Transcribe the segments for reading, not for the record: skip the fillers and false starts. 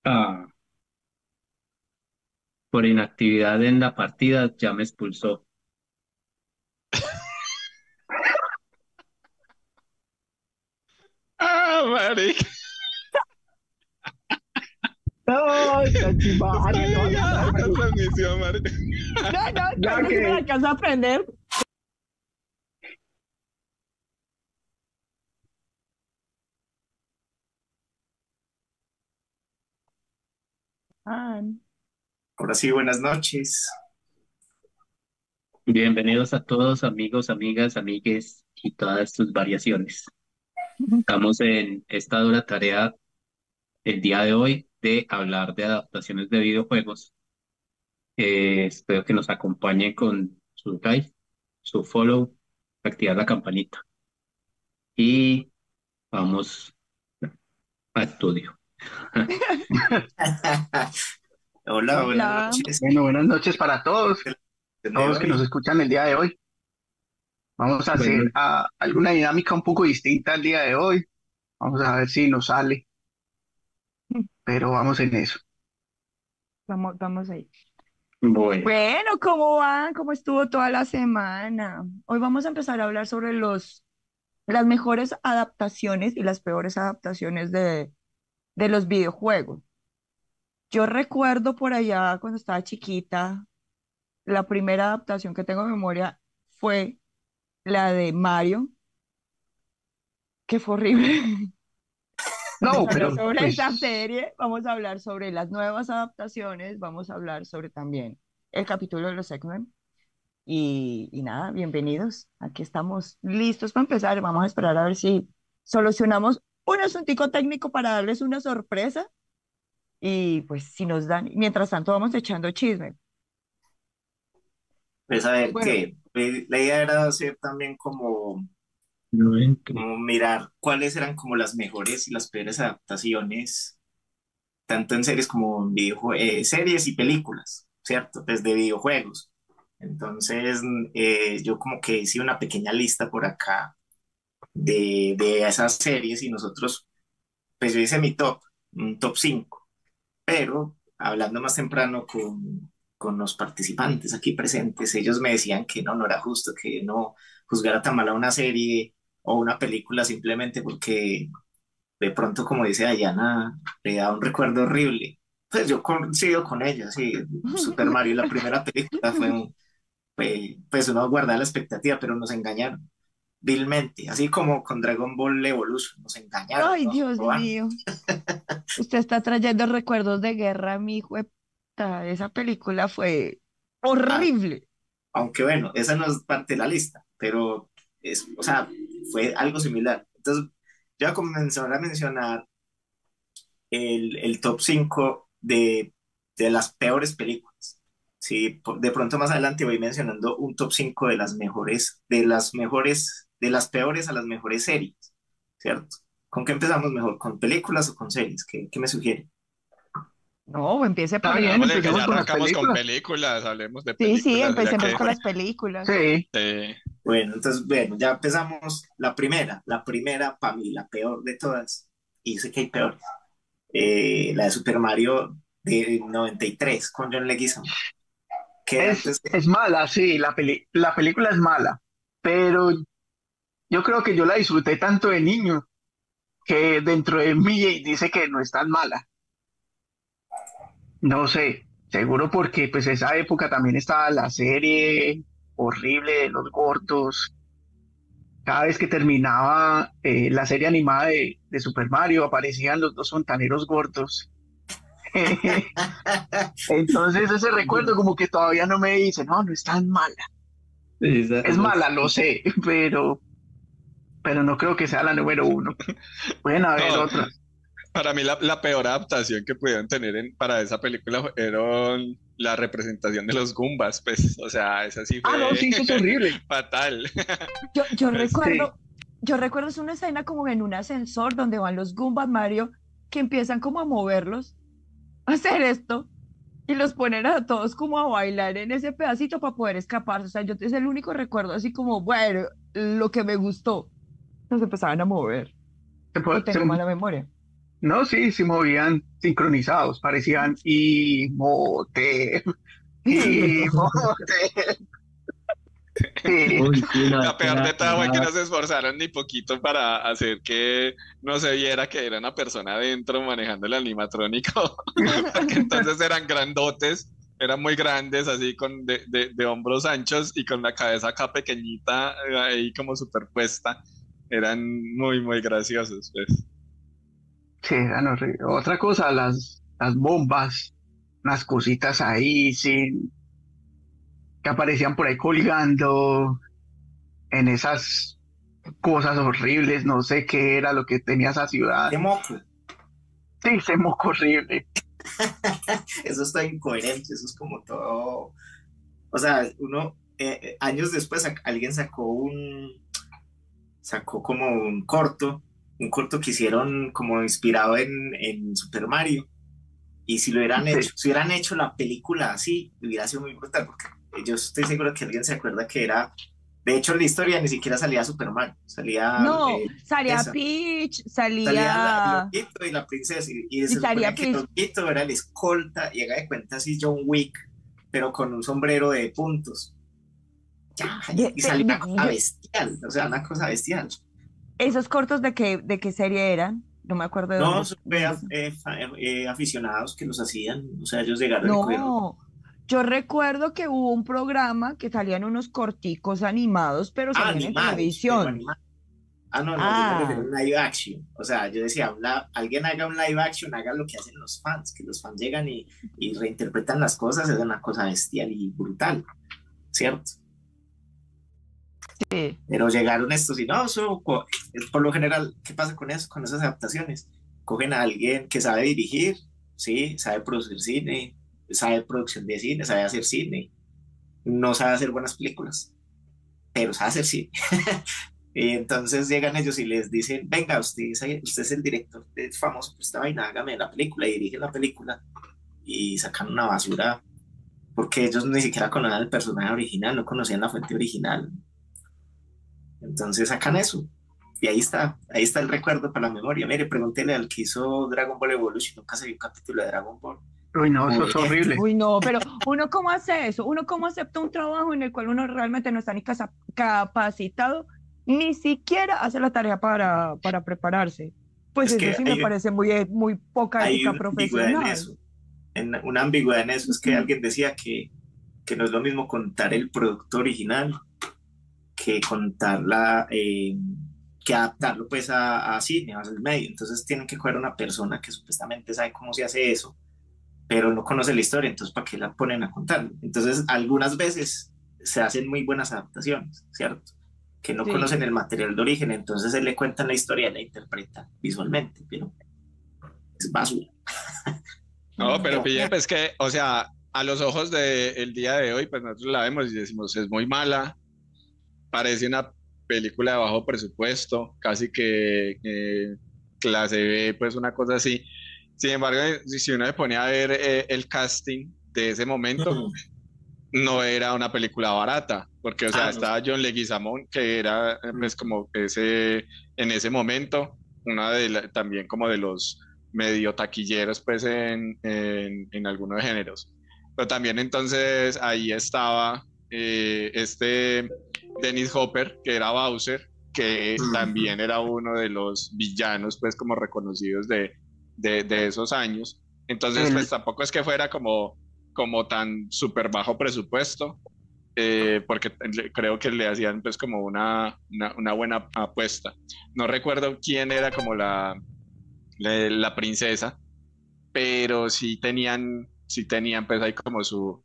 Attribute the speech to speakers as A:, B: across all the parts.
A: Ah, por inactividad en la partida ya me expulsó.
B: Ah, marica.
C: No, tan chimbario, no,
B: Oiga,
C: no,
B: esta
C: marica.
B: transmisión, marica.
C: No, no,
A: Ya
C: casi me la
A: que,
C: alcanzo a aprender. Ah,
D: Ahora sí, buenas noches.
A: bienvenidos a todos, amigos, amigas, amigues y todas sus variaciones. Estamos en esta dura tarea el día de hoy de hablar de adaptaciones de videojuegos. Espero que nos acompañen con su like, su follow, activar la campanita y vamos a estudio.
D: Hola, buenas
C: hola.
D: noches.
C: Bueno, buenas noches para todos,
D: El de
C: todos que nos
D: hoy.
C: escuchan el día de hoy. Vamos a
A: Bueno,
C: hacer alguna dinámica un poco distinta el día de hoy. Vamos a ver si nos sale, pero vamos en eso.
E: Vamos ahí.
A: bueno,
E: Bueno, ¿cómo van? ¿Cómo estuvo toda la semana? Hoy vamos a empezar a hablar sobre las mejores adaptaciones y las peores adaptaciones de los videojuegos. Yo recuerdo por allá cuando estaba chiquita, la primera adaptación que tengo en memoria fue la de Mario, que fue horrible. Vamos
C: No,
E: a hablar
C: pero
E: sobre esa
C: pues,
E: serie, vamos a hablar sobre las nuevas adaptaciones, vamos a hablar sobre también el capítulo de los X-Men. Y nada, bienvenidos. Aquí estamos listos para empezar. Vamos a esperar a ver si solucionamos un asuntico técnico para darles una sorpresa. Y pues si nos dan, mientras tanto vamos echando chisme.
D: Pues a ver
E: Bueno,
D: qué. La idea era hacer también
A: no entré.
D: como mirar cuáles eran como las mejores y las peores adaptaciones, tanto en series como en series y películas, ¿cierto? Desde videojuegos. Entonces, yo como que hice una pequeña lista por acá de esas series y nosotros, pues yo hice mi top, un top 5. Pero hablando más temprano con los participantes aquí presentes, ellos me decían que no era justo que no juzgara tan mal a una serie o una película simplemente porque de pronto, como dice Dayana, le da un recuerdo horrible. Pues yo coincido con ella, sí, Super Mario, la primera película pues uno guardaba la expectativa, pero nos engañaron vilmente, así como con Dragon Ball Evolution, nos engañaron,
E: ay,
D: nos
E: Dios
D: robaron.
E: mío, usted está trayendo recuerdos de guerra, mi hijo. Esa película fue horrible.
D: Aunque bueno, esa no es parte de la lista, pero o sea, fue algo similar. Entonces, yo voy a comenzar a mencionar el top 5 de las peores películas. Sí, de pronto más adelante voy mencionando un top 5 de las mejores, de las peores a las mejores series, ¿cierto? ¿Con qué empezamos mejor? ¿Con películas o con series? ¿Qué me sugiere?
E: No, empiece
C: está
E: por
C: bien,
E: ahí.
B: Hagámosle que ya
C: empecemos con las
B: arrancamos con
C: películas.
B: películas, hablemos de
E: Sí, sí,
B: películas, ya
E: empecemos
B: que
E: con las películas.
C: Sí,
D: Bueno, entonces, bueno, ya empezamos la primera para mí, la peor de todas, y sé que hay peores, la de Super Mario de 93 con John Leguizamo, que antes,
C: es mala, sí, la película es mala, pero yo creo que yo la disfruté tanto de niño que dentro de mí dice que no es tan mala. No sé, seguro porque pues esa época también estaba la serie horrible de los gordos. Cada vez que terminaba la serie animada de Super Mario aparecían los dos fontaneros gordos. Entonces ese recuerdo como que todavía no me dice, no, no es tan mala. Es mala, lo sé, pero no creo que sea la número uno. Pueden haber
B: no,
C: otras.
B: para mí la peor adaptación que pudieron tener para esa película fueron la representación de los Goombas, pues, o sea, esa sí
C: Ah, no,
B: fue
C: sí, eso es horrible.
B: fatal.
E: Yo, yo
B: Pues,
C: Sí,
E: recuerdo, yo recuerdo es una escena como en un ascensor donde van los Goombas Mario que empiezan como a moverlos, a hacer esto y los ponen a todos como a bailar en ese pedacito para poder escaparse. O sea, yo es el único recuerdo así como, bueno, lo que me gustó. Nos empezaban a mover.
C: se,
E: O
C: po- se,
E: tengo mala memoria.
C: No, sí, se movían sincronizados, parecían Imhotep, Imhotep. Sí,
A: Uy, sí, no,
B: La peor de todo fue que
A: era
B: no se esforzaron ni poquito para hacer que no se viera que era una persona adentro manejando el animatrónico, porque entonces eran grandotes, eran muy grandes, así de hombros anchos y con la cabeza acá pequeñita, ahí como superpuesta. Eran muy, muy graciosos, pues.
C: sí, eran horribles. Otra cosa, las bombas, unas cositas ahí, sí, que aparecían por ahí colgando en esas cosas horribles, no sé qué era lo que tenía esa ciudad.
D: De moco.
C: Sí, se moco horrible.
D: Eso está incoherente, eso es como todo. O sea, uno, años después, alguien sacó como un corto que hicieron como inspirado en Super Mario. Y si lo hubieran
C: Sí,
D: hecho, si hubieran hecho la película así, hubiera sido muy brutal, porque yo estoy seguro que alguien se acuerda que era, de hecho, en la historia ni siquiera salía Super Mario, salía
E: No, salía
D: esa.
E: Peach,
D: Salía el
E: salía
D: honguito y la princesa, y
E: y
D: se
E: salía
D: suponía que el
E: Peach.
D: honguito era el escolta, y haga de cuenta así John Wick, pero con un sombrero de puntos. Ya, y salió una cosa bestial, o sea, una cosa bestial.
E: ¿Esos cortos de qué serie eran? No me acuerdo de
D: No,
E: dónde,
D: eso fue
E: dónde son.
D: aficionados que los hacían, o sea, ellos llegaron y cogieron.
E: No, yo recuerdo que hubo un programa que salían unos corticos animados, pero
D: Ah,
E: salían en
D: animados, pero
E: televisión.
D: animados. Ah, no, no, yo me refiero a
E: Ah,
D: un live action. O sea, yo decía, alguien haga un live action, haga lo que hacen los fans, que los fans llegan y reinterpretan las cosas, es una cosa bestial y brutal, ¿cierto?
E: sí.
D: Pero llegaron estos y no, por lo general, ¿qué pasa con eso, con esas adaptaciones? Cogen a alguien que sabe dirigir, ¿sí? Sabe producir cine, sabe producción de cine, sabe hacer cine, no sabe hacer buenas películas, pero sabe hacer cine. Y entonces llegan ellos y les dicen, venga, usted es el director famoso por esta vaina, hágame la película y dirige la película y sacan una basura porque ellos ni siquiera conocían el personaje original, no conocían la fuente original. Entonces sacan eso. Y ahí está el recuerdo para la memoria. Mire, pregúntele al que hizo Dragon Ball Evolution, nunca se vio un capítulo de Dragon Ball.
C: uy, no, eso es
D: Obviamente.
C: horrible.
E: Uy, no, pero uno cómo hace eso, uno cómo acepta un trabajo en el cual uno realmente no está ni capacitado, ni siquiera hace la tarea para prepararse. Pues
D: Es
E: eso
D: que
E: sí me parece muy poca
D: hay
E: ética
D: una ambigüedad en
E: profesional.
D: eso. Una ambigüedad en eso es que alguien decía que no es lo mismo contar el producto original que contarla, que adaptarlo pues a cine, a el medio. Entonces tienen que coger una persona que supuestamente sabe cómo se hace eso, pero no conoce la historia, entonces ¿para qué la ponen a contar? Entonces algunas veces se hacen muy buenas adaptaciones, ¿cierto? Que no
E: Sí,
D: conocen el material de origen, entonces él le cuentan la historia y la interpreta visualmente, pero es basura.
B: No, pero
E: no.
B: pille, pues que, o sea, a los ojos del día de hoy, pues nosotros la vemos y decimos, es muy mala, parece una película de bajo presupuesto, casi que clase B, pues una cosa así. Sin embargo, si uno se ponía a ver el casting de ese momento,
D: Mm.
B: no era una película barata, porque, o sea,
D: Ah, no.
B: estaba John Leguizamón, que era, pues,
D: Mm.
B: como ese, en ese momento, también como de los medio taquilleros, pues, en algunos géneros. Pero también entonces ahí estaba este Dennis Hopper, que era Bowser, que
D: Mm.
B: también era uno de los villanos, pues, como reconocidos de esos años. Entonces,
C: El,
B: pues, tampoco es que fuera como tan súper bajo presupuesto, porque creo que le hacían pues como una buena apuesta. No recuerdo quién era como la princesa, pero sí tenían pues ahí como su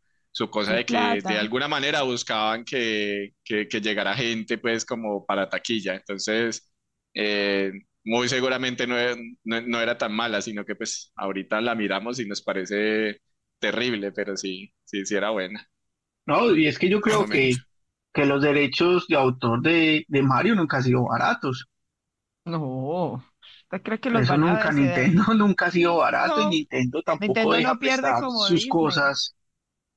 B: cosa
E: Su
B: de que de
E: plata.
B: alguna manera buscaban que llegara gente pues como para taquilla. Entonces, eh, muy seguramente no era tan mala, sino que pues ahorita la miramos y nos parece terrible, pero sí, sí, sí era buena.
C: no, y es que yo
B: En su
C: creo
B: momento.
C: que los derechos de autor de Mario nunca han sido baratos.
E: No, ¿usted cree que los
C: Eso
E: van
C: nunca,
E: a ceder?
C: Nintendo nunca ha sido barato y
E: No,
C: Nintendo tampoco
E: Nintendo
C: deja
E: no pierde
C: prestar
E: como Disney.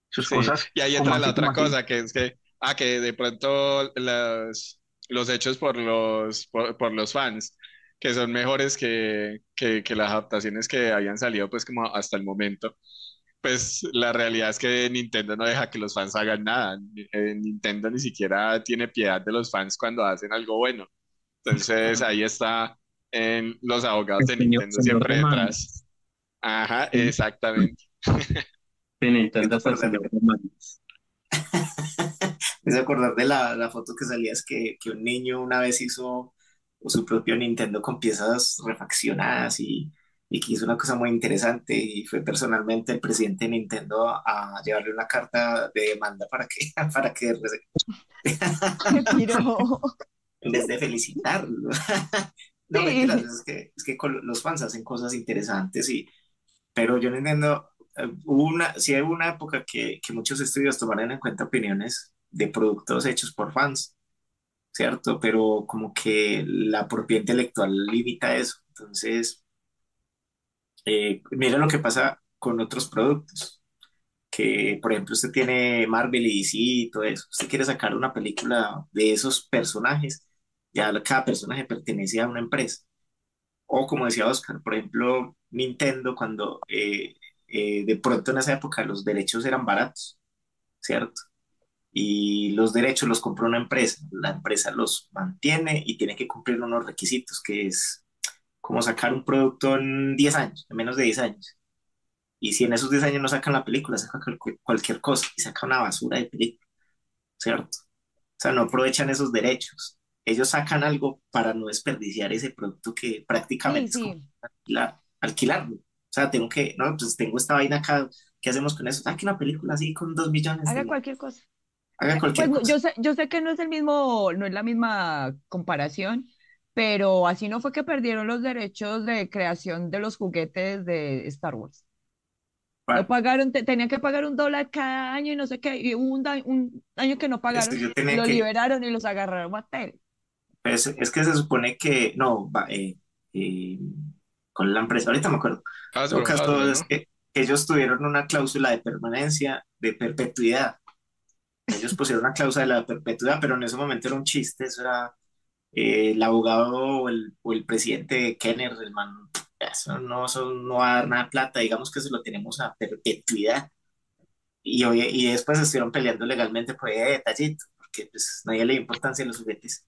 C: sus
B: Sí,
C: cosas
B: y ahí
C: como
B: entra la
C: así como
B: otra
C: así.
B: cosa, que es que de pronto los hechos por los fans. que son mejores que las adaptaciones que habían salido pues como hasta el momento. Pues la realidad es que Nintendo no deja que los fans hagan nada. Nintendo ni siquiera tiene piedad de los fans cuando hacen algo bueno. Entonces ahí está los abogados
A: El
B: de
A: señor,
B: Nintendo
A: señor
B: siempre
A: de
B: detrás.
A: manos.
B: Ajá,
A: Sí,
B: exactamente.
A: de
D: Me
A: Nintendo
D: hizo
A: es el
D: acordar,
A: señor de manos.
D: me hizo acordar de la foto que salía, es que un niño una vez hizo su propio Nintendo con piezas refaccionadas y que hizo una cosa muy interesante y fue personalmente el presidente de Nintendo a llevarle una carta de demanda para que, para que
E: Qué piro.
D: en vez de felicitarlo. No, mentiras,
E: Sí,
D: es que los fans hacen cosas interesantes, pero yo no entiendo, hubo sí hubo una época que muchos estudios tomaron en cuenta opiniones de productos hechos por fans, ¿cierto? Pero como que la propiedad intelectual limita eso. Entonces, mira lo que pasa con otros productos, que por ejemplo usted tiene Marvel y DC y todo eso, usted quiere sacar una película de esos personajes, ya cada personaje pertenece a una empresa. O como decía Oscar, por ejemplo, Nintendo cuando de pronto en esa época los derechos eran baratos, ¿cierto? Y los derechos los compró una empresa, la empresa los mantiene y tiene que cumplir unos requisitos, que es como sacar un producto en 10 años, en menos de 10 años. Y si en esos 10 años no sacan la película, sacan cualquier cosa y sacan una basura de película, ¿cierto? O sea, no aprovechan esos derechos. Ellos sacan algo para no desperdiciar ese producto que
E: sí,
D: prácticamente es como
E: sí.
D: alquilarlo. O sea, tengo que, no, pues tengo esta vaina acá, ¿qué hacemos con eso? Saque una película así con 2 millones
E: Haga cualquier cosa.
D: haga cualquier
E: Pues
D: cosa.
E: yo sé que no es el mismo, no es la misma comparación, pero así no fue que perdieron los derechos de creación de los juguetes de Star Wars. No
D: Bueno,
E: pagaron, tenían que pagar $1 cada año y no sé qué, y hubo un año que no
D: eso
E: pagaron
D: yo
E: y
D: tenía
E: lo
D: que,
E: liberaron y los agarraron a tele.
D: es que se supone que, no, con la empresa, ahorita me acuerdo. En todo
B: Hasbro,
D: caso, es
B: ¿no?
D: que ellos tuvieron una cláusula de permanencia, de perpetuidad. Ellos pusieron una cláusula de perpetuidad, pero en ese momento era un chiste, eso era el abogado o el presidente Kenner, el man, eso no va a dar nada de plata, digamos que se lo tenemos a perpetuidad. Y después estuvieron peleando legalmente por ahí de detallito, porque pues nadie le da importancia a los juguetes.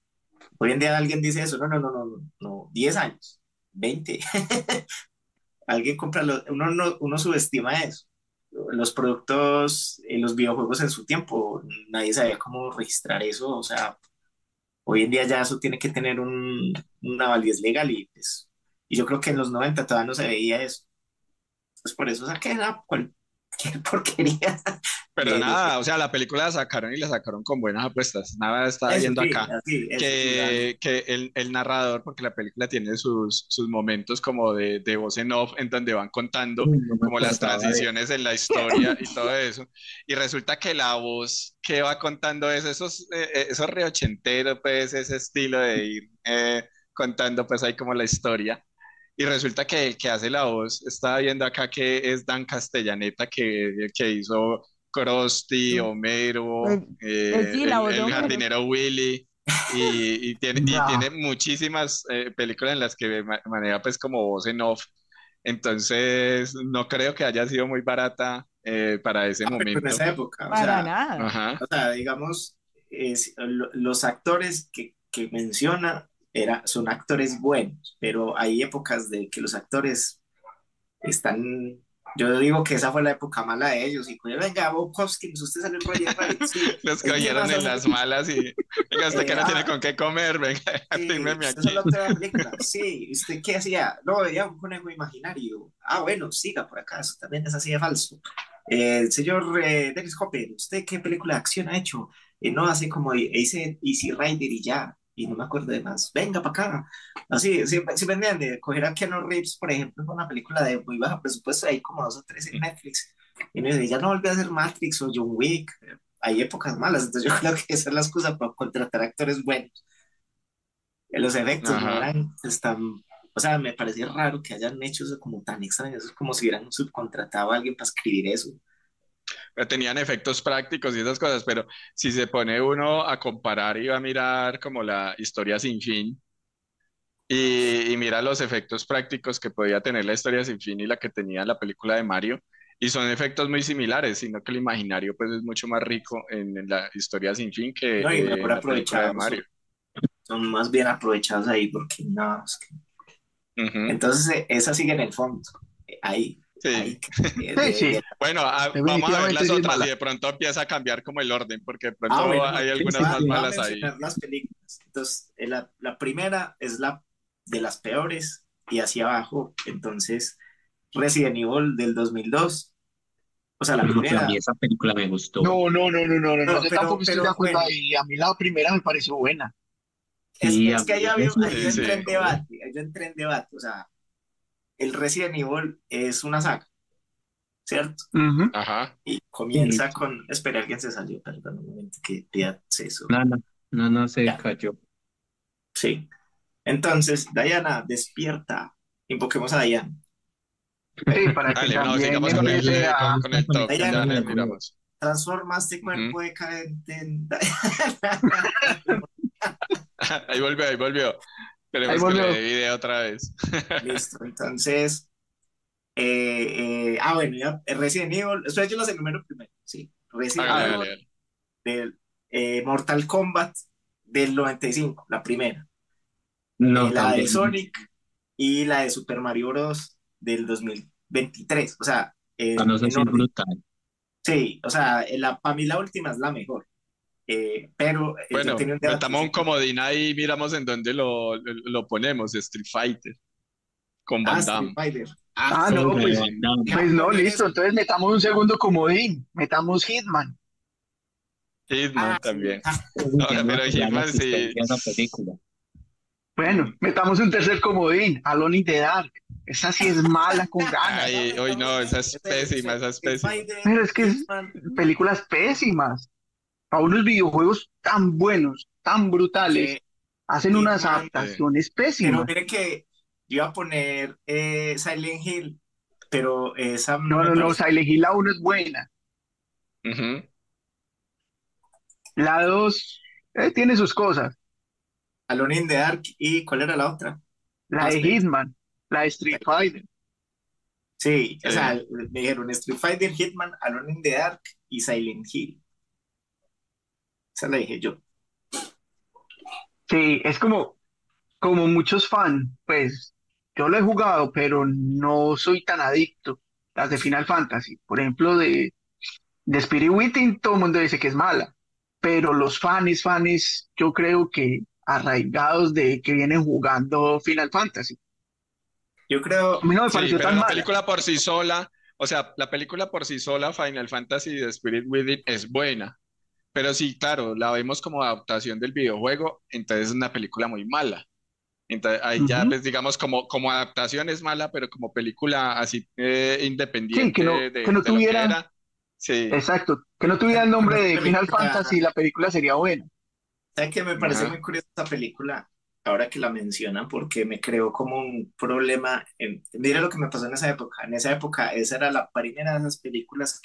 D: Hoy en día alguien dice eso, no, 10 años, 20. Alguien compra, uno, uno subestima eso. Los productos, los videojuegos en su tiempo, nadie sabía cómo registrar eso, o sea, hoy en día ya eso tiene que tener una validez legal y, pues, y yo creo que en los 90 todavía no se veía eso. Pues por eso saqué cualquier porquería
B: Pero
D: de
B: nada, o sea, la película la sacaron y la sacaron con buenas apuestas. Nada, estaba
D: eso,
B: viendo
D: sí,
B: acá
D: así, eso sí, dale.
B: que el narrador, porque la película tiene sus momentos como de voz en off, en donde van contando
A: Uy, no me
B: como las
A: acordaba de
B: transiciones en la historia y todo eso. Y resulta que la voz que va contando eso es re ochentero, pues, ese estilo de ir contando, pues, ahí como la historia. Y resulta que el que hace la voz, estaba viendo acá que es Dan Castellaneta, que hizo Krusty, Homero,
E: Sí, la voz de
B: el
E: Homero.
B: jardinero Willy, y tiene
C: Da.
B: muchísimas películas en las que maneja pues como voz en off. Entonces, no creo que haya sido muy barata para ese
D: Ah, pero en
B: momento.
D: esa época,
E: Para nada.
B: Ajá.
D: o sea, digamos, los actores que menciona son actores buenos, pero hay épocas de que los actores están, yo digo que esa fue la época mala de ellos, y pues, venga, Bob Hoskins, usted sale en Roger Rabbit, sí,
B: Los
D: ¿en qué
B: cogieron
D: más
B: en
D: hace?
B: las malas y, venga, usted que no tiene con qué comer, venga,
D: Sí,
B: fírmeme
D: usted
B: aquí.
D: solo actúa en la película, sí, ¿usted qué hacía? No, veía un conejo imaginario, ah, bueno, siga por acá, eso también es así de falso. Señor Dennis Hopper, ¿usted qué película de acción ha hecho? No, hace como hice Easy Rider y ya, y no me acuerdo de más. Venga para acá. Así, si me entiende, coger a Keanu Reeves, por ejemplo, con una película de muy bajo presupuesto, hay como dos o tres en Netflix, y no dice, ya no volvió a hacer Matrix o John Wick. Hay épocas malas, entonces yo creo que esa es la excusa para contratar actores buenos. Los efectos no
B: Ajá.
D: eran pues, tan, o sea, me parece raro que hayan hecho eso como tan extraño, eso es como si hubieran subcontratado a alguien para escribir eso.
B: Tenían efectos prácticos y esas cosas, pero si se pone uno a comparar y va a mirar como la historia sin fin, y mira los efectos prácticos que podía tener la historia sin fin y la que tenía la película de Mario. Y son efectos muy similares, sino que el imaginario pues es mucho más rico en la historia sin fin que
D: No, y mejor
B: en la película de
D: aprovechados,
B: Mario.
D: son más bien aprovechados ahí, porque no,
B: Ujú.
D: entonces esa sigue en el fondo, ahí,
B: Sí.
D: ahí,
C: Sí, sí,
B: Bueno, vamos a ver
C: definitivamente
B: las
C: sí es
B: otras y
C: mala.
B: de pronto empieza a cambiar como el orden, porque de pronto
D: Bueno,
B: hay
A: Sí,
B: algunas
A: sí,
B: más
A: sí.
D: voy a
B: malas ahí.
D: mencionar las películas. Entonces, la primera es la de las peores y hacia abajo. Entonces, Resident Evil del 2002, o sea, la
A: Uf, a mí
D: primera.
A: esa película me gustó.
C: No, no, no, no, no, no, no,
D: No,
C: yo tampoco estoy de
D: pero
C: acuerdo
D: bueno,
C: ahí. A mí la primera me pareció buena.
A: Sí, a
D: es que
A: mí Resident
D: ahí yo
B: Sí,
A: Evil me
D: entré
B: sí.
D: en
A: gustó.
D: debate, ahí yo entré en debate. O sea, el Resident Evil es una saga, ¿cierto?
C: Ujú.
B: Ajá.
D: Y
A: Sí,
D: comienza con, espera, alguien se salió, perdón un momento que pida acceso.
A: no, no, no, no se
D: Ya,
A: cayó.
D: sí. Entonces, Diana, despierta. Invoquemos a Diana.
C: Sí, para que
B: Dale, no,
C: también
B: sigamos
A: Diana,
C: empiece a...
A: no
B: con
A: está
B: el top,
A: conectando
B: ya
D: Diana,
A: ni
B: le
A: el reloj.
B: miramos.
D: transforma este
B: Ujú.
D: cuerpo decadente en...
B: Ahí volvió, ahí volvió.
C: Ahí
B: Esperemos que le dé
C: volvió.
B: video otra vez.
D: Listo, entonces... bueno, ya, Resident Evil, esto yo los enumero primero, sí. Resident
C: A
B: Hágale,
C: ver,
B: hágale,
D: Evil
B: hágale.
D: del Mortal Kombat del 95 la primera.
A: No,
D: La de
A: también.
D: Sonic y la de Super Mario Bros. Del 2023, o sea,
A: Ah, no, eso
D: en
A: sí es
D: orden.
A: brutal.
D: Sí, o sea, para mí la última es la mejor, pero yo
B: Bueno,
D: tenía un debate.
B: metamos un comodín ahí y miramos en dónde lo ponemos. Street Fighter con
D: Ah,
B: Van
D: Street
B: Damme.
D: Fighter.
C: ah,
A: Uf,
C: no,
A: la de
C: pues,
A: Van Damme.
D: Iba a
C: pues no,
D: poner
C: listo.
D: eso.
C: Entonces metamos un segundo comodín. Metamos Hitman.
B: Hitman
D: Ah, sí.
B: también.
A: Uy,
B: No,
A: ya no me
B: pero
A: acordaba la
B: Hitman sí.
A: existencia de esa película.
C: Bueno,
B: Mm.
C: metamos un tercer comodín. Alone in the Dark. Esa sí es mala con ganas.
B: Ay, hoy no, esa es
D: O sea,
B: pésima, esa es
D: Street
B: pésima.
D: Fighter,
C: Pero es que es
D: Hitman,
C: películas pésimas. A unos videojuegos tan buenos, tan brutales, hacen unas
D: Hitman,
B: Sí.
C: adaptaciones
D: pero
C: pésimas.
D: mire que yo iba a poner Silent Hill, pero esa no
C: No,
D: me
C: no, no.
D: parece.
C: Silent Hill la 1 es buena.
B: Ujú.
C: La 2 tiene sus cosas.
D: Alone in the Dark, ¿y cuál era la otra?
C: La
D: Ah,
C: de
D: espera.
C: Hitman, la de Street Fighter.
D: Sí, o sea,
B: Sí.
D: me dijeron Street Fighter, Hitman, Alone in the Dark y Silent Hill. Esa la dije yo.
C: Sí, es como muchos fans, pues yo lo he jugado, pero no soy tan adicto. Las de Final Fantasy, por ejemplo, de Spirit Within, todo el mundo dice que es mala, pero los fans, yo creo que arraigados de que vienen jugando Final Fantasy.
D: Yo
C: A
D: creo,
C: mí no me
B: Sí,
C: pareció
B: pero
C: tan
B: la
C: mala.
B: película por sí sola, o sea, la película por sí sola, Final Fantasy de Spirit Within, es buena. Pero sí, claro, la vemos como adaptación del videojuego, entonces es una película muy mala. Entonces ahí ya,
C: Ujú.
B: pues digamos, como adaptación es mala, pero como película así
C: Sí,
B: independiente
C: que no
B: de lo que
C: tuviera,
B: era, sí.
C: exacto, que no tuviera el
D: con
C: nombre
D: esa
C: de Final
D: película,
C: Fantasy, la película sería buena.
D: ¿sabe qué? Me parece muy
B: Ajá.
D: curiosa esta película, ahora que la mencionan, porque me creó como un problema. Mira lo que me pasó en esa época. En esa época, esa era la primera de esas películas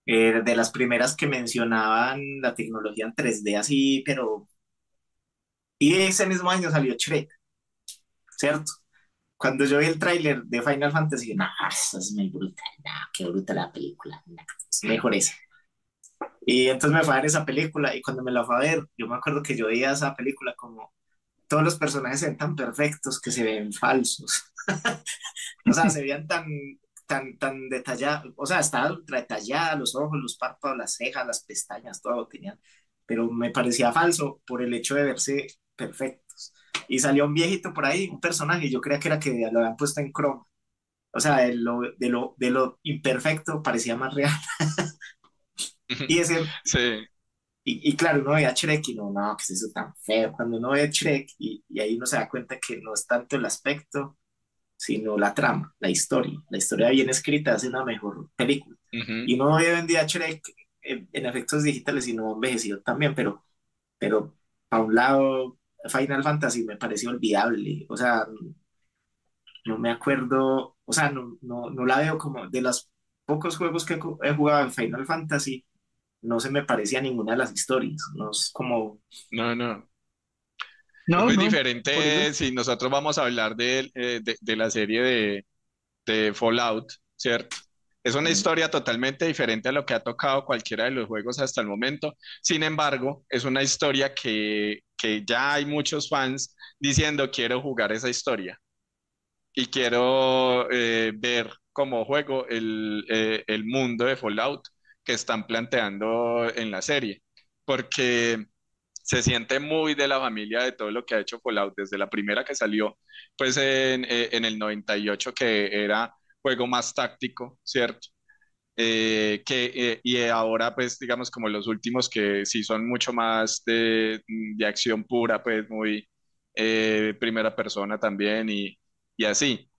D: de las primeras que mencionaban la tecnología en 3D así, pero... Y ese mismo año salió Shrek, ¿cierto? Cuando yo vi el tráiler de Final Fantasy, no, eso es muy brutal, no, qué brutal la película, no, es mejor esa. Y entonces me fue a ver esa película y cuando me la fue a ver, yo me acuerdo que yo veía esa película como todos los personajes se ven tan perfectos que se ven falsos. O sea, se veían tan detallados, o sea, estaba ultra detallada, los ojos, los párpados, las cejas, las pestañas, todo tenían, pero me parecía falso por el hecho de verse perfectos. Y salió un viejito por ahí, un personaje, yo creía que era que lo habían puesto en croma. O sea, de lo imperfecto parecía más real. Y ese,
B: Sí,
D: y claro, uno veía Shrek y no, que es eso tan feo. Cuando uno ve Shrek y ahí uno se da cuenta que no es tanto el aspecto, sino la trama, la historia. La historia bien escrita hace una mejor película.
B: ujú.
D: Y no hoy en día Shrek en efectos digitales y no envejecido también, pero a un lado Final Fantasy me pareció olvidable. O sea, no me acuerdo, o sea, no la veo como de los pocos juegos que he jugado en Final Fantasy, no se me parecía ninguna de las historias. No es como,
B: No, no. Es
C: No,
B: muy
C: no, por eso.
B: diferente si nosotros vamos a hablar de la serie de Fallout, ¿cierto? Es una
E: Mm.
B: historia totalmente diferente a lo que ha tocado cualquiera de los juegos hasta el momento. Sin embargo, es una historia que ya hay muchos fans diciendo quiero jugar esa historia y quiero ver como juego el mundo de Fallout que están planteando en la serie, porque se siente muy de la familia de todo lo que ha hecho Fallout desde la primera que salió, pues en el 98, que era juego más táctico, ¿cierto? Y ahora pues digamos como los últimos que sí son mucho más de acción pura, pues muy primera persona también y así.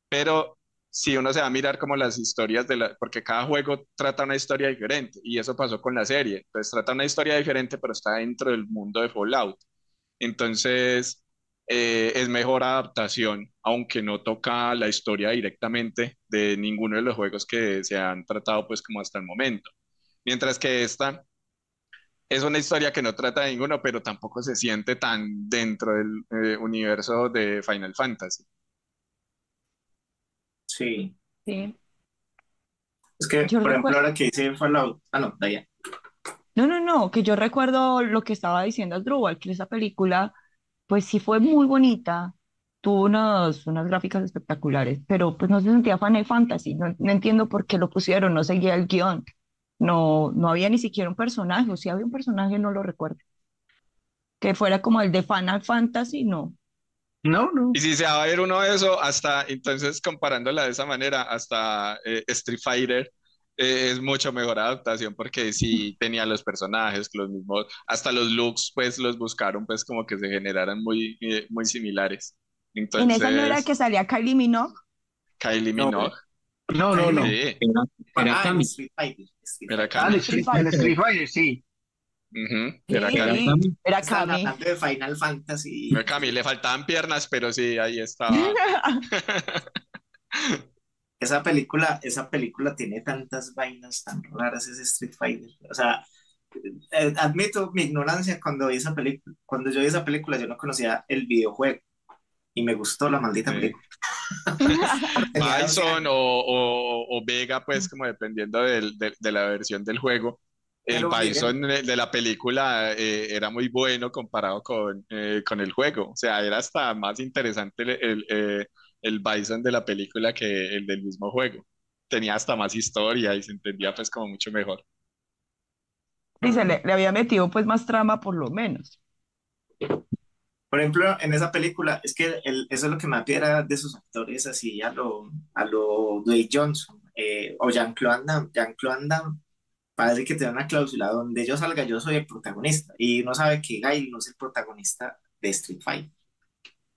B: Pero si uno se va a mirar como las historias porque cada juego trata una historia diferente y eso pasó con la serie. Entonces trata una historia diferente, pero está dentro del mundo de Fallout. Entonces es mejor adaptación, aunque no toca la historia directamente de ninguno de los juegos que se han tratado pues como hasta el momento. Mientras que esta es una historia que no trata de ninguno, pero tampoco se siente tan dentro del universo de Final Fantasy.
D: Sí.
E: Sí.
D: Es que,
E: Yo
D: por ejemplo,
E: recuerdo,
D: ahora que dice Fallout, ah, no, Daya.
E: no, no, no, que yo recuerdo lo que estaba diciendo Asdrúbal, que esa película, pues sí fue muy bonita, tuvo unas gráficas espectaculares, pero pues no se sentía Final Fantasy, no, no entiendo por qué lo pusieron, no seguía el guión, no, no había ni siquiera un personaje, o si había un personaje, no lo recuerdo, que fuera como el de Final Fantasy, no.
C: No, no.
B: Y si se va a ver uno de eso, hasta entonces comparándola de esa manera, hasta Street Fighter es mucho mejor adaptación porque sí tenía los personajes, los mismos, hasta los looks, pues los buscaron pues como que se generaran muy similares.
E: En esa no era
B: Entonces,
E: que salía Kylie Minogue.
B: Kylie
D: No,
B: Minogue,
C: No, no,
D: Kylie
C: no.
D: Minogue.
B: sí,
A: Era
D: En
A: Cami,
D: Street Fighter. Street
B: era
D: Fighter.
C: Ah,
B: Cami,
E: Street
C: En
E: Fighter.
C: Street Fighter, sí.
B: ujú, era
E: Sí,
A: era
B: Cami.
E: sí,
A: Cami.
E: era
D: Estaban
E: Cami.
D: hablando de Final
B: A
D: Fantasy.
B: Cami le faltaban piernas, pero sí, ahí estaba.
D: Esa película tiene tantas vainas tan raras, ese Street Fighter. O sea, admito mi ignorancia cuando vi esa película. Cuando yo vi esa película, yo no conocía el videojuego y me gustó la maldita
B: Sí.
D: película. Tenía 12
B: Bison
D: años.
B: o Vega, pues como dependiendo de la versión del juego. El
D: Pero miren,
B: Bison de la película era muy bueno comparado con el juego. O sea, era hasta más interesante el Bison de la película que el del mismo juego. Tenía hasta más historia y se entendía pues como mucho mejor.
E: Sí, le había metido pues más trama por lo menos.
D: por ejemplo, en esa película, es que eso es lo que me apiera de esos actores así a lo Dwayne Johnson o Jean-Claude Van Damme. Jean-Claude Van Damme parece que tiene una cláusula donde yo salga, yo soy el protagonista. Y no sabe que Guy no es el protagonista de Street Fighter.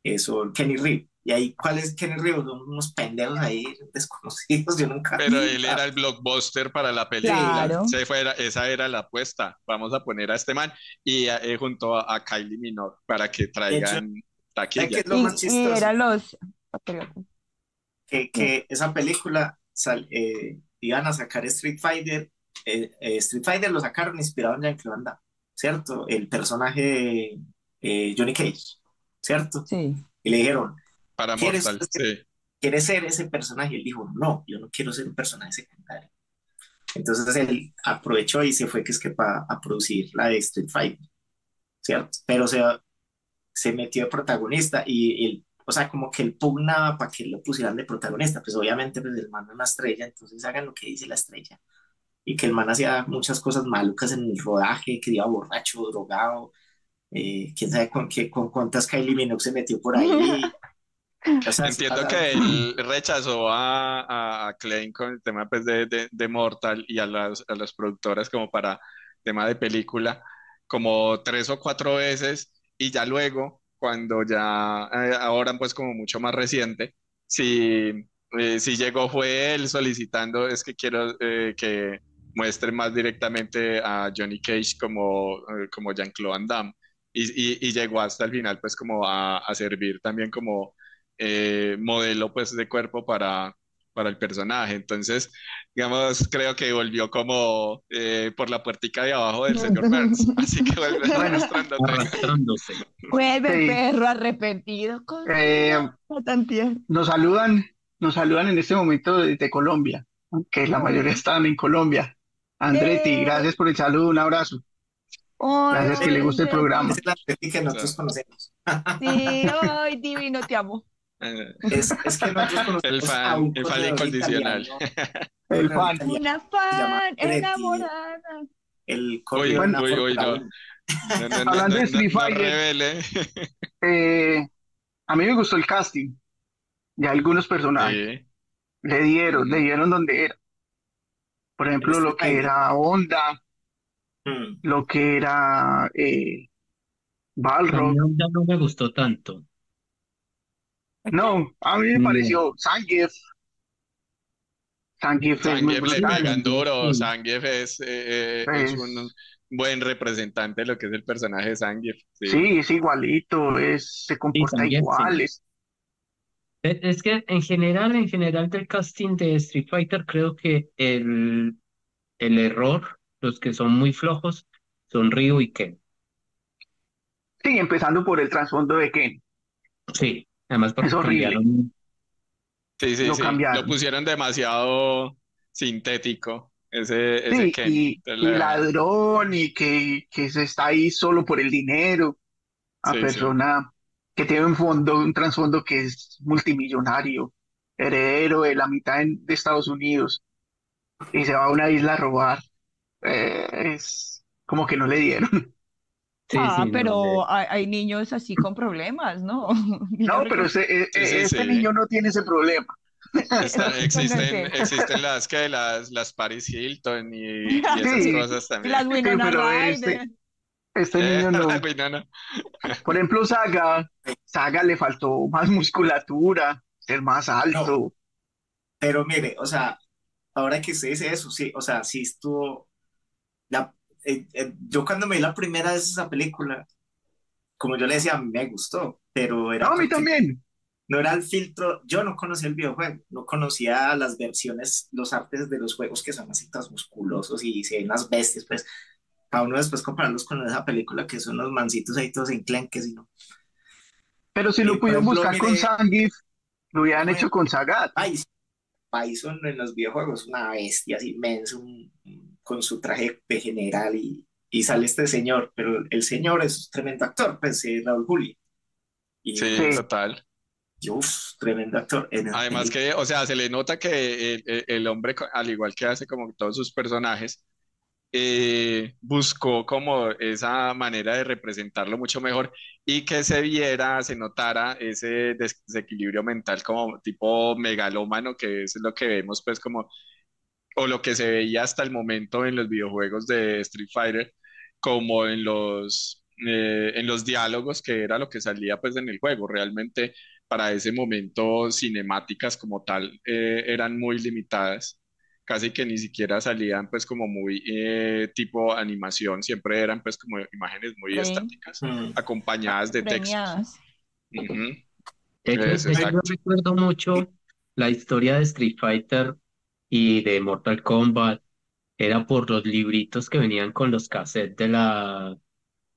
D: Eso, Kenny Reeves. Y ahí, ¿cuál es Kenny Reeves? Son unos pendejos ahí desconocidos, yo nunca.
B: Pero él era el blockbuster para la película.
D: Sí,
E: Claro.
B: Esa era la apuesta. Vamos a poner a este man y junto a Kylie Minogue para que
D: de hecho,
B: traigan
D: ¿sabes qué
B: taquilla.
D: es lo más
E: Y
D: chistoso?
E: eran los patriotas. No.
D: Que esa película iban a sacar Street Fighter lo sacaron inspirado en Jean-Claude Van Damme, ¿cierto? El personaje de Johnny Cage, ¿cierto?
E: Sí.
D: Y le dijeron,
B: Para
D: ¿quieres,
B: Mortal, sí.
D: ¿quieres ser ese personaje? Y él dijo, no, yo no quiero ser un personaje secundario. Entonces él aprovechó y se fue que es que para a producir la de Street Fighter, ¿cierto? Pero se metió de protagonista y él, o sea, como que él pugnaba para que lo pusieran de protagonista, pues obviamente pues el man es una estrella, entonces hagan lo que dice la estrella. Y que el man hacía muchas cosas malucas en el rodaje, que iba borracho, drogado, quién sabe con cuántas Kylie Minogue se metió por ahí. O sea, sí
B: Entiendo
D: pasaron.
B: que él rechazó a Klein con el tema pues, de Mortal y a las productoras como para tema de película como 3 o 4 veces y ya luego, cuando ya ahora pues como mucho más reciente, sí, sí llegó fue él solicitando es que quiero que muestre más directamente a Johnny Cage como Jean-Claude Van Damme y llegó hasta el final pues como a servir también como modelo pues de cuerpo para el personaje. Entonces, digamos, creo que volvió como por la puertica de abajo del señor Burns. Así que vuelve
C: Bueno,
B: arrastrándote.
A: arrastrándose.
E: Vuelve,
C: sí,
E: perro arrepentido, con
C: eh,
E: tan tierno.
C: nos saludan, nos saludan en este momento desde Colombia, aunque la mayoría
E: Oh.
C: están en Colombia. Andretti,
E: Eh,
C: gracias por el saludo, un abrazo.
E: ay,
C: Gracias que le
E: hola,
C: guste el
E: Andretti.
C: programa.
D: Es la Leti que
B: O
D: nosotros
B: sea,
D: conocemos.
E: Sí, ay, divino, te amo.
B: eh,
D: Es que nosotros conocemos a un
B: el fan
D: corredor
B: incondicional.
D: italiano, un
C: El
D: corredor
C: fan.
D: italiano
E: Una
D: que se llama
E: fan
D: Andretti.
E: enamorada.
D: Él corrió
B: Uy,
D: en
C: Bueno,
D: la
B: uy, uy,
D: Fórmula
B: no.
D: 1.
C: hablando de Street
B: No
C: Fighter,
B: revele.
C: eh, a mí me gustó el casting de algunos personajes.
B: Sí.
C: Le
B: Mm,
C: dieron donde era. Por
D: El
C: ejemplo,
D: Street
C: lo que
D: Fighter.
C: era Honda,
D: Mm.
C: lo que era
A: A mí
C: Balrog.
A: Honda no me gustó tanto.
C: No, a mí me
A: No,
C: pareció Zangief. Zangief es muy
B: Zangief le
A: sí,
C: brutal.
B: pegan
A: también,
B: duro.
A: sí.
B: Zangief es un
C: Pues
B: buen representante de lo que es el personaje de Zangief. Sí,
C: sí, es igualito, se
A: Sí,
C: comporta
A: también,
C: igual.
A: sí. Es que en general del casting de Street Fighter, creo que el error, los que son muy flojos, son Ryu y Ken.
C: Sí, empezando por el trasfondo de Ken.
A: Sí, además
C: Es
A: porque
C: horrible.
A: cambiaron.
B: sí, sí,
C: Lo
B: sí. Lo
C: cambiaron.
B: pusieron demasiado sintético, ese
C: Sí,
B: Ken. Entonces,
C: y ladrón y que se está ahí solo por el dinero, a
B: sí, sí.
C: persona que tiene un fondo, un trasfondo que es multimillonario, heredero de la mitad de Estados Unidos y se va a una isla a robar. Es como que no le dieron.
A: Sí,
E: Ah,
A: sí, no.
E: pero hay niños así con problemas, ¿no? Niños
C: No, pero
E: ricos
B: Sí, sí,
C: este
B: sí.
C: niño no tiene ese problema.
E: con el
B: Existen,
E: que.
B: existen las Paris Hilton y esas
C: Sí,
B: cosas
E: Y
B: también.
E: las
C: sí,
E: Winona
C: pero
E: Ryder.
C: este niño
B: La
C: no.
B: Winona.
C: Por ejemplo, Saga le faltó más musculatura, ser más
D: No,
C: alto.
D: pero mire, o sea, ahora que usted dice eso, sí, o sea, sí estuvo. La, yo cuando me vi la primera vez esa película, como yo le decía, me gustó, pero
C: No,
D: era
C: a mí
D: porque
C: también.
D: no era el filtro. Yo no conocía el videojuego, no conocía las versiones, los artes de los juegos que son así todos musculosos y se ven las bestias, pues, para uno después compararlos con esa película que son los mancitos ahí todos enclenques y no.
C: Pero si lo
D: Por
C: pudieron
D: ejemplo,
C: buscar con
D: mire,
C: Zangief, lo hubieran
D: por
C: hecho
D: ejemplo,
C: con Sagat.
D: Bison, Bison en los videojuegos, una bestia así inmensa, con su traje de general y sale este señor, pero el señor es un tremendo actor, pues Raúl Julia.
B: Sí,
D: Y
C: Sí,
B: total.
D: tremendo actor en esa
B: Además
D: película.
B: que, o sea, se le nota que el hombre, al igual que hace como todos sus personajes, buscó como esa manera de representarlo mucho mejor y que se viera, se notara ese desequilibrio mental como tipo megalómano, que es lo que vemos pues como, o lo que se veía hasta el momento en los videojuegos de Street Fighter, como en los diálogos, que era lo que salía pues en el juego. Realmente para ese momento cinemáticas como tal eran muy limitadas, casi que ni siquiera salían pues como muy tipo animación, siempre eran pues como imágenes muy
E: Pre-
B: estáticas,
D: Mm.
B: acompañadas de textos.
E: Premiadas.
B: Ujú.
A: De hecho, yo
B: Exacto.
A: recuerdo mucho la historia de Street Fighter y de Mortal Kombat. Era por los libritos que venían con los cassettes de la.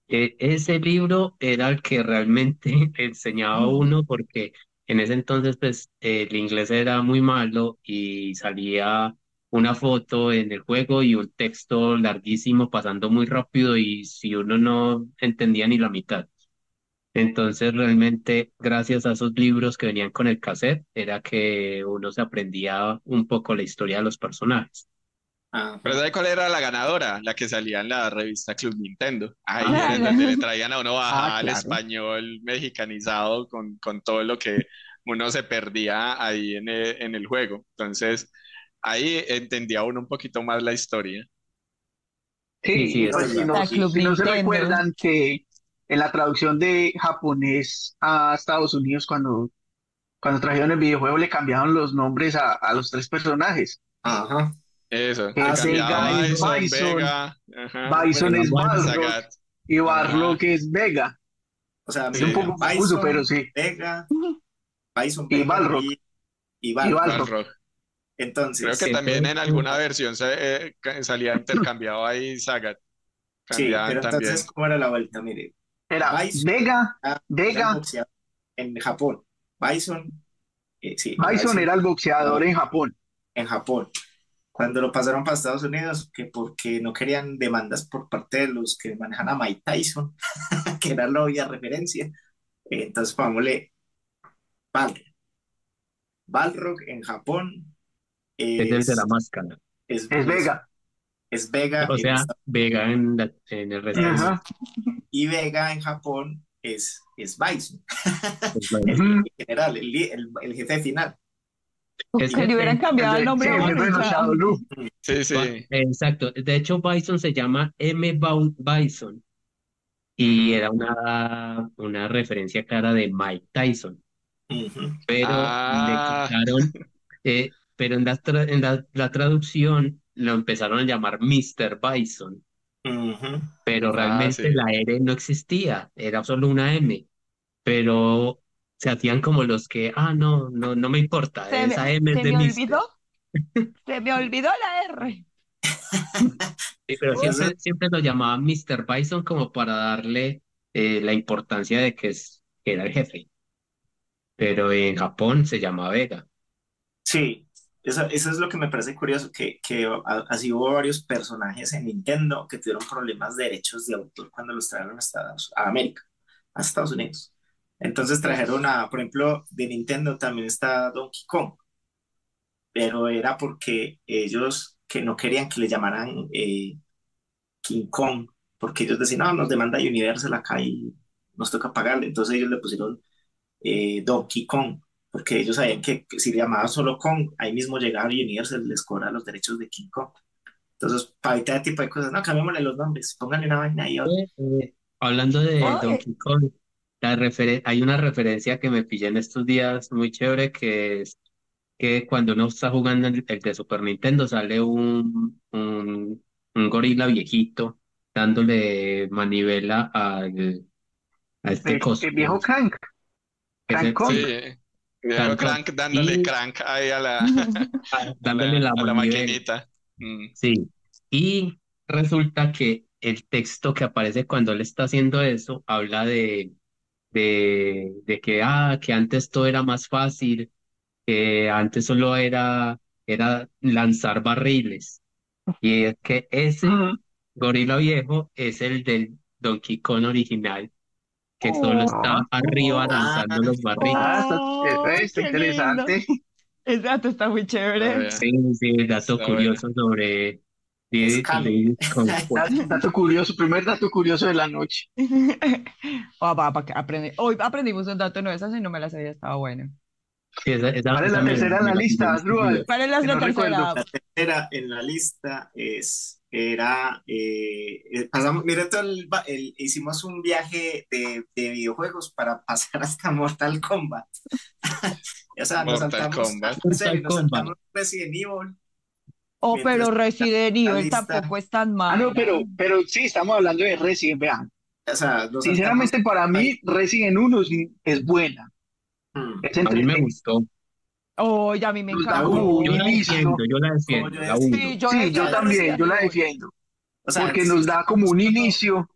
A: Ese libro era el que realmente enseñaba a uno porque en ese entonces pues el inglés era muy malo y salía una foto en el juego y un texto larguísimo pasando muy rápido y si uno no entendía ni la mitad. Entonces realmente gracias a esos libros que venían con el cassette era que uno se aprendía un poco la historia de los personajes.
B: Pero
D: Ajá.
B: ¿sabes cuál era la ganadora? La que salía en la revista Club Nintendo. Ahí
A: Ah,
B: era en donde le traían a uno
C: ah,
B: bajada al
C: claro.
B: español mexicanizado con todo lo que uno se perdía ahí en el juego. Entonces, ahí entendía uno un poquito más la historia.
A: sí,
C: Sí,
A: sí,
C: y
A: es
C: pues
D: Oye,
A: verdad.
E: Está Club
C: si no se
E: Nintendo.
C: recuerdan que en la traducción de japonés a Estados Unidos, cuando trajeron el videojuego, le cambiaron los nombres a los tres personajes.
D: ajá.
B: Eso, le
D: Ah, sí,
C: Vega
B: cambiaba
C: es
B: Bison,
C: Bison,
B: Vega, ajá,
D: bueno,
C: Bison
A: Era
C: es
A: bueno.
C: Balrog
B: Sagat,
C: y Barlog
B: ajá,
C: es Vega.
D: o sea,
C: Es un
B: sí,
D: mira,
C: poco confuso, pero sí.
D: Vega, Bison,
C: Y
D: Vega
C: Balrog,
D: y
C: y
D: Balrog.
C: Balrog.
B: Balrog. Creo que
D: Entonces,
B: también en
A: Entonces,
B: alguna versión salía intercambiado ahí Sagat.
D: sí,
B: Cambiaban
D: pero entonces,
B: también.
D: ¿cómo era la vuelta? Mire,
C: Era
D: Bison
C: Vega,
D: era el
C: Vega,
D: boxeador en Japón. Bison, sí,
C: Bison
D: Bison
C: era el boxeador en Japón.
D: en Japón. Cuando lo pasaron para Estados Unidos, que porque no querían demandas por parte de los que manejan a Mike Tyson, que era la obvia referencia, entonces pongámosle Balrog. Balrog en Japón
A: es el de la
D: es,
A: máscara.
D: es,
C: Es
D: es,
C: Vega.
D: es Vega
A: O
D: en
A: sea,
D: Estados
A: Vega en el resto del mundo.
C: Ajá.
D: Unidos y Vega en Japón es Bison,
A: Pues, bueno,
D: el
C: Ujú.
D: general, el jefe final.
A: es
E: Que
A: que,
E: le hubieran cambiado el
C: Sí,
E: nombre a
C: el
E: uno
C: jefe
E: y
C: de los
E: ya.
C: Shadow Lu.
B: Sí, sí.
A: exacto. De hecho, Bison se llama Bison y
B: Ujú.
A: era una referencia clara de Mike Tyson,
D: Ujú,
A: pero le
B: Ah,
A: quitaron, pero en la traducción lo empezaron a llamar Mr. Bison,
D: ujú.
A: pero
B: ah,
A: realmente
B: sí.
A: la R no existía, era solo una M, pero se hacían como los que, no, no, no me importa,
E: Se me,
A: esa M es
E: se
A: de
E: me
A: Mr.
E: olvidó, se me olvidó la R.
A: Sí, pero
D: Entonces,
A: siempre lo llamaban Mr. Bison como para darle la importancia de que era el jefe, pero en Japón se llama Vega.
D: sí, eso es lo que me parece curioso, que así hubo varios personajes en Nintendo que tuvieron problemas de derechos de autor cuando los trajeron a América, a Estados Unidos. Entonces trajeron
E: Dios.
D: por ejemplo, de Nintendo también está Donkey Kong, pero era porque ellos que no querían que le llamaran King Kong, porque ellos decían, no, nos demanda Universal acá y nos toca pagarle. Entonces ellos le pusieron Donkey Kong, porque ellos sabían que si le llamaban solo Kong, ahí mismo llegaba Universal y les cobraba los derechos de King Kong. Entonces, para evitar ese tipo de cosas, no, cambiémosle los nombres, pónganle una vaina y otra.
A: Hablando de
E: Oh,
A: Donkey Kong, hay una referencia que me pillé en estos días muy chévere, que es que cuando uno está jugando el de Super Nintendo sale un gorila viejito dándole manivela a este coso,
C: El viejo Crank, Crank
A: sí,
C: Kong.
B: Sí. Viejo
A: Kong,
B: Crank dándole
A: y
B: crank ahí a la,
A: dándole la
B: a la
A: manivela.
B: maquinita. Mm.
A: Sí, y resulta que el texto que aparece cuando él está haciendo eso habla de que antes todo era más fácil, que antes solo era lanzar barriles. Y es que ese
C: Ujú.
A: gorila viejo es el del Donkey Kong original, que solo
E: oh,
A: está
C: Oh,
A: arriba
D: Ah,
A: lanzando los barriles.
E: oh,
C: está
E: qué lindo.
C: interesante.
E: Exacto, está muy
B: A
E: chévere.
B: ver,
A: Sí, sí, dato
B: está bueno.
A: curioso sobre
D: es canon.
A: Diddy Kong.
C: Dato curioso, primer dato curioso de la noche.
E: Para que hoy aprendimos un dato nuevo, esa sí no me la sabía, estaba bueno.
A: Sí,
C: ¿Cuál es
A: esa
C: la tercera en
A: me
C: la
A: la pillé en
C: lista,
A: estos
C: Drual?
A: días.
E: ¿Cuál es
C: Que
E: la
C: no recuerdo.
E: tercera?
D: La tercera en la lista pasamos, mira, hicimos un viaje de videojuegos para pasar hasta Mortal Kombat. O sea, nos
B: Mortal
D: saltamos,
B: Kombat.
D: en serio,
A: Mortal
D: nos
A: Kombat.
D: saltamos Resident Evil
E: Oh,
D: mientras
E: pero Resident
D: la
E: Evil tampoco
D: lista,
E: es tan
C: Ah, no,
E: mala.
C: pero sí, estamos hablando de Resident, vean.
D: o sea, nos saltamos
C: Sinceramente, para
D: ahí.
C: mí, Resident 1 es buena,
D: Mm,
C: es
A: A mí me
C: entretenida,
A: gustó.
E: Oh, y a mí me
C: nos da
D: la
C: como
D: uno,
C: un
A: Yo la
C: inicio.
A: defiendo, yo la
D: como yo
A: defiendo, la
D: decía,
A: uno.
E: Sí, yo
C: Sí, yo
E: defiendo
C: también,
E: Resident
C: yo la
E: Evil.
C: defiendo,
D: o sea,
C: porque nos da como un
D: solo,
C: inicio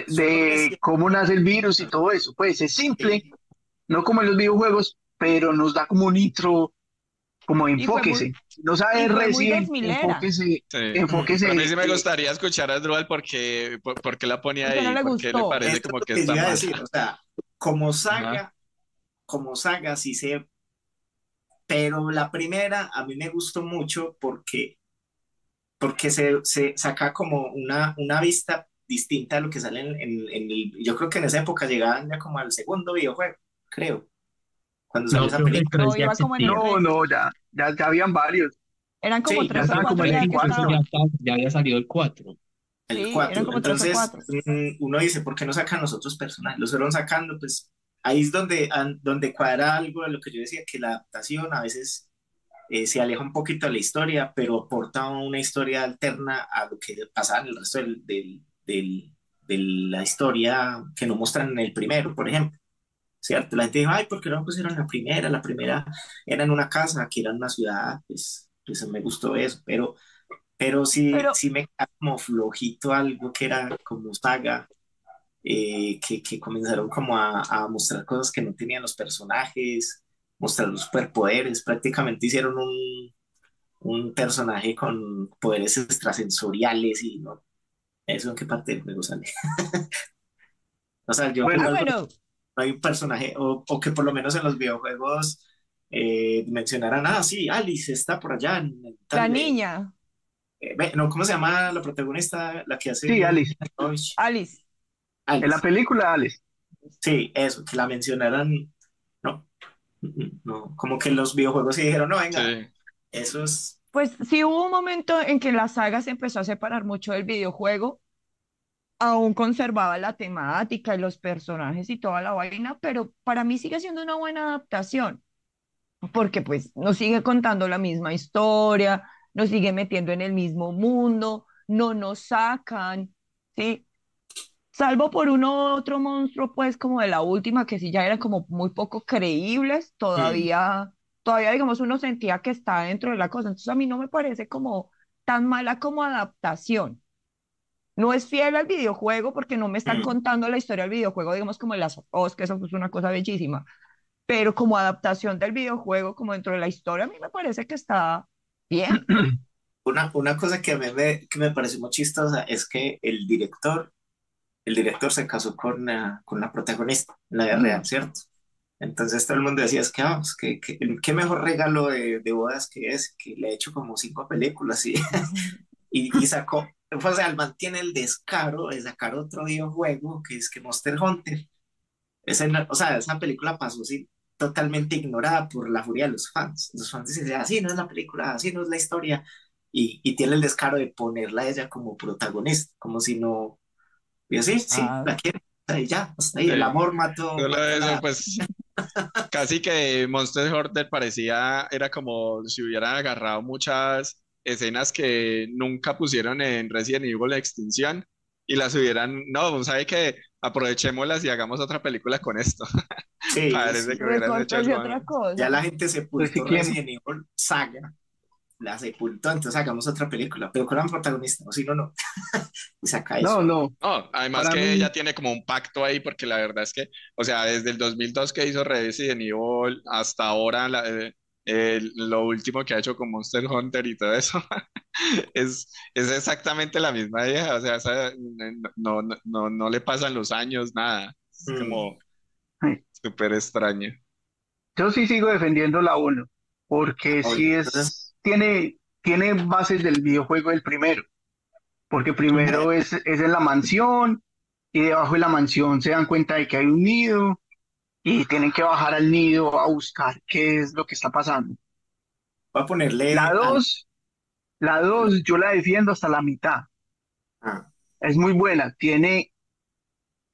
D: solo
C: de
D: Resident
C: cómo nace el virus y
D: Evil,
C: todo eso. Pues es simple,
D: sí,
C: no como en los videojuegos, pero nos da como un intro, como
E: Y fue muy,
C: enfóquese. Si no
E: y
C: sabe
E: fue muy
C: Resident,
E: 2000era.
C: enfóquese,
B: Sí. Pero a mí
C: enfóquese.
B: sí me gustaría escuchar a Drual porque la pone
E: ¿Por qué no
B: ahí,
E: le
B: porque le
E: gustó?
B: parece
D: esto es
B: como
D: lo
B: que
D: que yo
B: está
D: iba a
B: mal.
D: decir, o sea, como
B: Ajá.
D: saga, como saga sí sé, pero la primera a mí me gustó mucho porque se saca como una vista distinta a lo que sale yo creo que en esa época llegaban ya como al segundo videojuego, creo, cuando salió
A: No,
D: esa
A: creo que el
D: película.
E: No,
A: 3 ya
E: iba como en el
A: existía.
C: No,
E: res.
C: no, ya habían varios,
E: Eran como
D: Sí,
C: ya
E: tres o
C: estaban como
E: cuatro
C: en
A: Creo
C: el
E: ya
A: que
E: que
A: incluso
C: 4.
E: estaban.
A: ya había salido el 4.
D: el
E: Sí, eran
D: 4.
E: como tres o
D: Entonces,
E: cuatro.
D: uno dice, ¿por qué no sacan los otros personajes? Los fueron sacando, pues ahí es donde cuadra algo de lo que yo decía, que la adaptación a veces se aleja un poquito de la historia, pero aporta una historia alterna a lo que pasaba en el resto de la historia que no muestran en el primero, por ejemplo. ¿cierto? La gente dijo, ay, ¿por qué no pusieron la primera? La primera era en una casa, aquí era en una ciudad, pues me gustó eso, pero sí,
E: Pero,
D: sí me queda como flojito algo que era como saga, que comenzaron como a mostrar cosas que no tenían los personajes, mostrar los superpoderes, prácticamente hicieron un personaje con poderes extrasensoriales y no, eso en qué parte del juego sale. O sea, yo
C: Bueno,
D: no
E: bueno,
D: hay un personaje, o que por lo menos en los videojuegos mencionaran, ah, sí, Alice está por allá en
E: la
D: tal,
E: niña,
D: no, ¿cómo se llama la protagonista, la que
C: sí,
D: hace
C: Alice.
E: Alice.
C: En la
D: Alice?
C: película, Alice.
D: Sí, eso, que la mencionaran, no, no, como que los videojuegos sí dijeron, no, venga,
B: Sí,
D: eso es,
E: Pues sí hubo un momento en que la saga se empezó a separar mucho del videojuego, aún conservaba la temática y los personajes y toda la vaina, pero para mí sigue siendo una buena adaptación, porque pues nos sigue contando la misma historia, nos sigue metiendo en el mismo mundo, no nos sacan, ¿sí? Salvo por uno u otro monstruo, pues como de la última, que sí ya eran como muy poco creíbles,
D: mm,
E: todavía digamos uno sentía que está dentro de la cosa, entonces a mí no me parece como tan mala como adaptación. No es fiel al videojuego porque no me están
D: mm.
E: contando la historia del videojuego, digamos como en las OS, que eso es una cosa bellísima, pero como adaptación del videojuego, como dentro de la historia, a mí me parece que está bien.
D: Una cosa que me pareció muy chistosa es que el director se casó con la protagonista en la vida real,
E: Mm.
D: ¿cierto? Entonces todo el mundo decía, es que vamos, qué mejor regalo de bodas que es, que le he hecho como 5 películas y sacó, o sea, el man tiene el descaro de sacar otro videojuego que es que Monster Hunter. O sea, esa película pasó así, totalmente ignorada por la furia de los fans. Los fans dicen, así no es la película, así no es la historia. Y tiene el descaro de ponerla a ella como protagonista, como si no. Y así, sí,
E: Ah,
D: la quiero. Y ya, hasta ahí. El
B: sí.
D: amor mató,
B: Solo
D: mató a
B: eso,
D: la.
B: pues casi que Monster Hunter parecía, era como si hubieran agarrado muchas escenas que nunca pusieron en Resident Evil Extinción y las hubieran, no, ¿sabe qué? Aprovechémoslas y hagamos otra película con esto.
D: Sí,
B: Parece
D: sí.
B: que hubieran hecho
E: recortes y
B: algo.
E: otra
D: Ya la
E: cosa.
D: gente sepultó
C: Reciclemos.
D: Resident Evil Saga, la sepultó, entonces hagamos otra película, pero con la protagonista, o si no, no. Y saca eso.
C: No, no.
B: No, además
C: Para
B: que
C: mí,
B: ella tiene como un pacto ahí, porque la verdad es que, o sea, desde el 2002 que hizo Resident Evil hasta ahora, lo último que ha hecho con Monster Hunter y todo eso, es exactamente la misma vieja, o sea, no le pasan los años, nada, es
D: Mm.
B: como
C: eh,
B: súper extraño.
C: yo sí sigo defendiendo la uno, porque
D: Oye,
C: sí
D: entonces,
C: tiene bases del videojuego el primero, porque primero es en la mansión y debajo de la mansión se dan cuenta de que hay un nido y tienen que bajar al nido a buscar qué es lo que está pasando.
D: voy a
C: La
D: ponerle al.
C: dos, la dos yo la defiendo hasta la mitad.
D: Ah,
C: Es muy buena. Tiene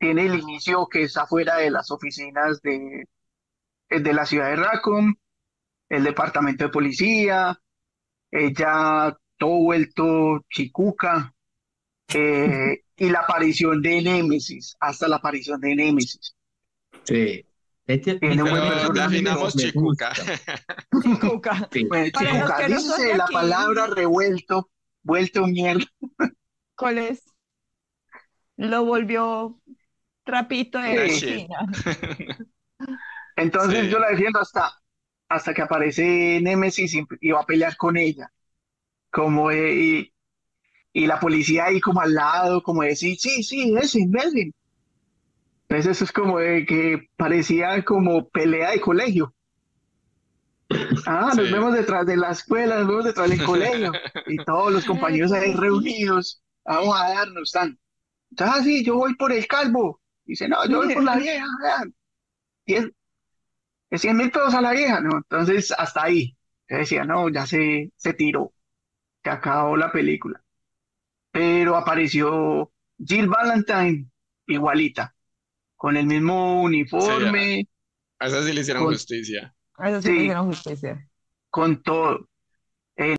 C: el inicio que está fuera de las oficinas de la ciudad de Raccoon, el departamento de policía, ella todo vuelto chicuca, y la aparición de Némesis, hasta la aparición de Némesis.
A: Sí.
C: Tiene un buen
B: Pero
C: personaje.
B: definamos
A: Me
B: chicuca.
A: gusta.
E: Sí, Cuca.
A: Sí.
C: Bueno,
E: Para los
C: chicuca,
E: que no son de
C: dícese la palabra
E: aquí,
C: revuelto, vuelto mierda.
E: ¿cuál es? Lo volvió trapito de
B: Una
C: Sí.
B: shit.
E: cocina.
C: Entonces yo
B: Sí.
C: la defiendo hasta que aparece Némesis y va a pelear con ella. Como, y la policía ahí como al lado, como decir, sí, sí, ese. Entonces eso es como de que parecía como pelea de colegio. Ah, nos
B: Sí.
C: vemos detrás de la escuela, nos vemos detrás del colegio. Y todos los compañeros ahí reunidos, vamos a darnos tan. Entonces, ah, sí, yo voy por el calvo. Dice, no, yo voy por la vieja. Vean, 10, 100.000 pesos a la vieja, ¿no? Entonces, hasta ahí. Yo decía, no, ya se tiró, se acabó la película. Pero apareció Jill Valentine, igualita, con el mismo
B: Sí,
C: uniforme,
B: a esa sí le hicieron
C: con,
B: justicia.
E: A eso sí le
C: sí,
E: hicieron justicia.
C: con todo.